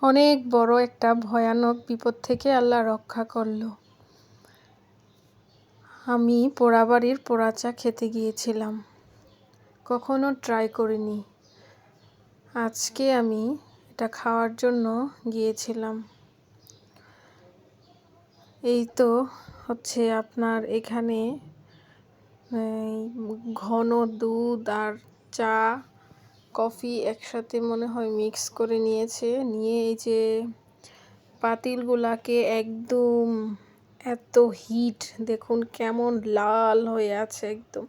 অনেক বড় একটা ভয়ানক বিপদ থেকে আল্লাহ রক্ষা করল। আমি পোড়াবাড়ির পোড়া চা খেতে গিয়েছিলাম, কখনো ট্রাই করিনি। আজকে আমি এটা খাওয়ার জন্য গিয়েছিলাম। এই তো হচ্ছে আপনার এখানে ঘন দুধ আর চা কফি একসাথে মনে হয় মিক্স করে নিয়েছে, নিয়ে এই যে পাতিলগুলাকে একদম এত হিট দেখুন কেমন লাল হয়ে আছে একদম।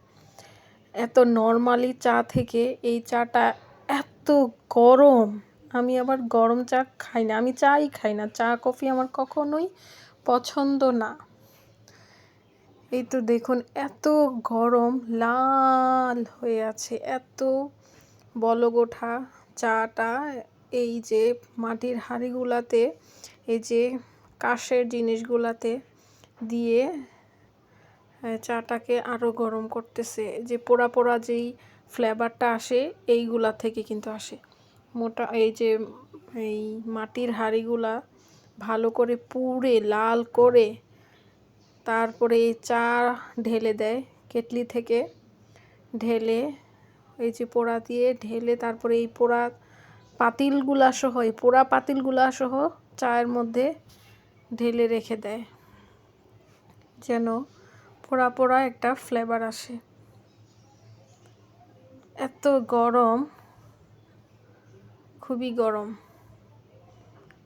এত নর্মালি চা থেকে এই চাটা এত গরম। আমি আবার গরম চা খাই না, আমি চাই খাই না, চা কফি আমার কখনোই পছন্দ না। এই তো দেখুন এত গরম লাল হয়ে আছে, এত বলক ওঠা চাটা। এই যে মাটির হাঁড়িগুলাতে, এই যে কাঁচের জিনিসগুলাতে দিয়ে চাটাকে আরও গরম করতেছে। যে পোড়া পোড়া যেই ফ্লেভারটা আসে এইগুলা থেকে কিন্তু আসে। মোটা এই যে এই মাটির হাঁড়িগুলা ভালো করে পুড়ে লাল করে তারপরে এই চা ঢেলে দেয় কেটলি থেকে, ঢেলে এই যে পোড়া দিয়ে ঢেলে তারপরে এই পোড়া পাতিলগুলা সহ, এই পোড়া পাতিলগুলা সহ চায়ের মধ্যে ঢেলে রেখে দেয় যেন পোড়া পোড়া একটা ফ্লেভার আসে। এত গরম, খুবই গরম।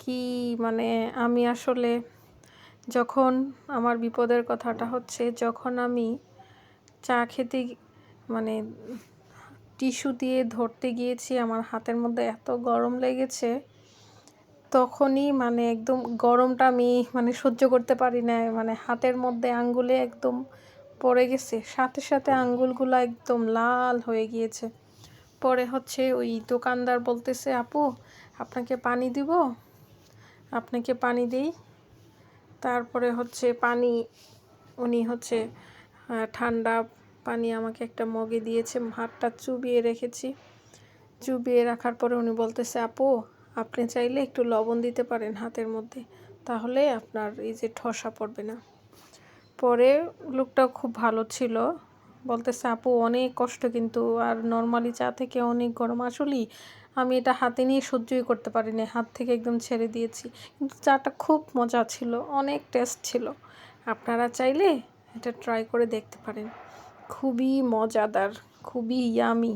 কি মানে আমি আসলে যখন আমার বিপদের কথাটা হচ্ছে, যখন আমি চা খেতে মানে টিস্যু দিয়ে ধরতে গিয়েছি, আমার হাতের মধ্যে এত গরম লেগেছে, তখনই মানে একদম গরমটা আমি মানে সহ্য করতে পারি না। মানে হাতের মধ্যে আঙ্গুলে একদম পড়ে গেছে, সাথে সাথে আঙ্গুলগুলো একদম লাল হয়ে গিয়েছে। পরে হচ্ছে ওই দোকানদার বলতেছে, আপু আপনাকে পানি দিব? আপনাকে পানি দিই? তারপরে হচ্ছে পানি, উনি হচ্ছে ঠান্ডা পানি আমাকে একটা মগে দিয়েছে, হাতটা চুবিয়ে রেখেছি। চুবিয়ে রাখার পরে উনি বলতেছে, আপু আপনি চাইলে একটু লবণ দিতে পারেন হাতের মধ্যে, তাহলে আপনার এই যে ঠসা পড়বে না। পরে লোকটাও খুব ভালো ছিল, বলতেছে আপু অনেক কষ্ট কিন্তু, আর নর্মালি চা থেকে অনেক গরম। আসলেই আমি এটা হাতে নিয়ে সহ্যই করতে পারি না, হাত থেকে একদম ছেড়ে দিয়েছি। কিন্তু চাটা খুব মজা ছিল, অনেক টেস্ট ছিল। আপনারা চাইলে এটা ট্রাই করে দেখতে পারেন, খুবই মজাদার, খুবই ইয়ামি।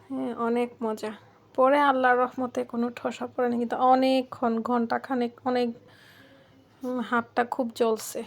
হ্যাঁ, অনেক মজা। পরে আল্লাহর রহমতে কোনো ঠসা পড়েনি, কিন্তু অনেকক্ষণ ঘন্টাখানেক অনেক হাতটা খুব জ্বলছে।